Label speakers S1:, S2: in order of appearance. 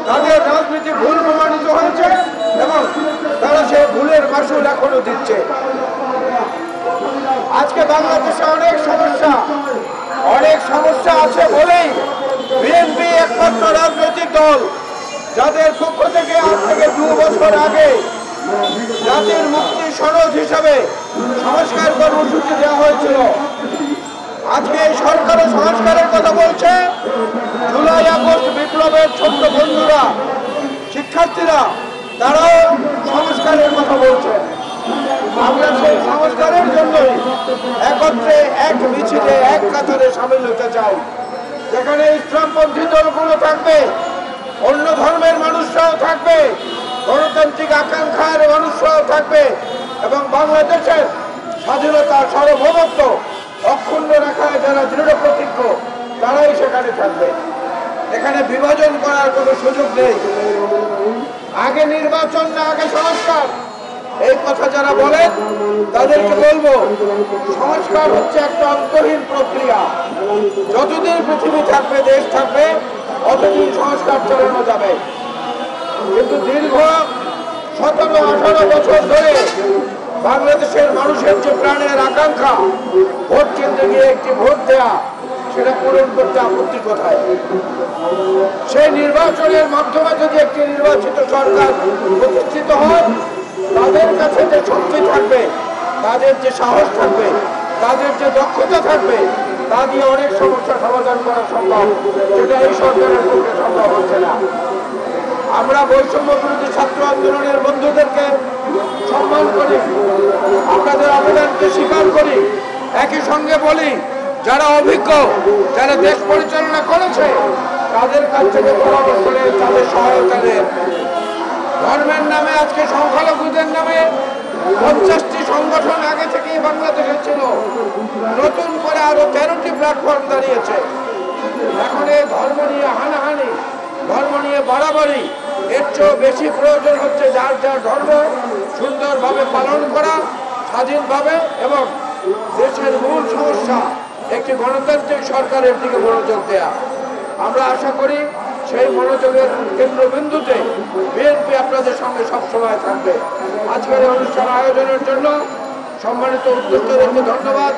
S1: তাদের রাজনীতি ভুল প্রমাণিত হয়েছে এবং তারা সেই ভুলের মাসুল এখনো দিচ্ছে। আজকে বাংলাদেশে অনেক সমস্যা আছে বলেই বিএনপি একমাত্র রাজনৈতিক দল যাদের পক্ষ থেকে আজ থেকে 2 বছর আগে জাতির মুক্তি সনদ হিসাবে সংস্কার কর্মসূচি দেওয়া হয়েছিল। আজকে এই সরকারও সংস্কারের কথা বলছে। জুলাই আগস্ট বিপ্লবের ছোট্ট বন্ধুরা, শিক্ষার্থীরা, তারাও সংস্কারের কথা বলছে। আমরা সেই সংস্কারের জন্যই একত্রে এক মিছিলে এক কাতারে সামিল হতে চাই, যেখানে ইসলামপন্থী দলগুলো থাকবে, অন্য ধর্মের মানুষরাও থাকবে, গণতান্ত্রিক আকাঙ্ক্ষার মানুষরাও থাকবে এবং বাংলাদেশের স্বাধীনতা সার্বভৌমত্ব অক্ষুণ্ণ রাখায় যারা দৃঢ় প্রতিজ্ঞ তারাই সেখানে থাকবে। এখানে বিভাজন করার কোনো সুযোগ নেই। আগে নির্বাচন না আগে সংস্কার, এই কথা যারা বলেন তাদেরকে বলবো, সংস্কার হচ্ছে একটা অন্তহীন প্রক্রিয়া। যতদিন পৃথিবী থাকবে, দেশ থাকবে, অতদিন সংস্কার চালানো যাবে। কিন্তু দীর্ঘ 17-18 বছর ধরে বাংলাদেশের মানুষের যে প্রাণের আকাঙ্ক্ষা ভোট কেন্দ্রে গিয়ে একটি ভোট দেয়া, সেটা পূরণ করতে আপত্তি কোথায়? সেই নির্বাচনের মাধ্যমে যদি একটি নির্বাচিত সরকার প্রতিষ্ঠিত হয়, তাদের কাছে যে শক্তি থাকবে, তাদের যে সাহস থাকবে, তাদের যে দক্ষতা থাকবে, তা দিয়ে অনেক সমস্যা সমাধান করা সম্ভব। সেটা এই সরকারের পক্ষে সম্ভব হচ্ছে না। আমরা বৈষম্য বিরোধী ছাত্র আন্দোলনের বন্ধুদেরকে সম্মান করি, আপনাদের অবদানকে স্বীকার করি। একই সঙ্গে বলি, যারা অভিজ্ঞ, যারা দেশ পরিচালনা করেছে, তাদের কাছ থেকে পরামর্শ নেন, তাদের সহায়তা নেন। ধর্মের নামে আজকে সংখ্যালঘুদের নামে 50টি সংগঠন আগে থেকেই বাংলাদেশে ছিল, নতুন করে আরো 13টি প্ল্যাটফর্ম দাঁড়িয়েছে। এখন এই ধর্ম নিয়ে হানাহানি, ধর্ম নিয়ে বাড়াবাড়ি, এর চেয়েও বেশি প্রয়োজন হচ্ছে যার যার ধর্ম সুন্দরভাবে পালন করা, স্বাধীনভাবে, এবং দেশের মূল সমস্যা একটি গণতান্ত্রিক সরকারের দিকে মনোযোগ দেয়া। আমরা আশা করি সেই মনোযোগের কেন্দ্রবিন্দুতে বিএনপি আপনাদের সঙ্গে সবসময় থাকবে। আজকের এই অনুষ্ঠান আয়োজনের জন্য সম্মানিত উদ্যোক্তাদেরকে ধন্যবাদ।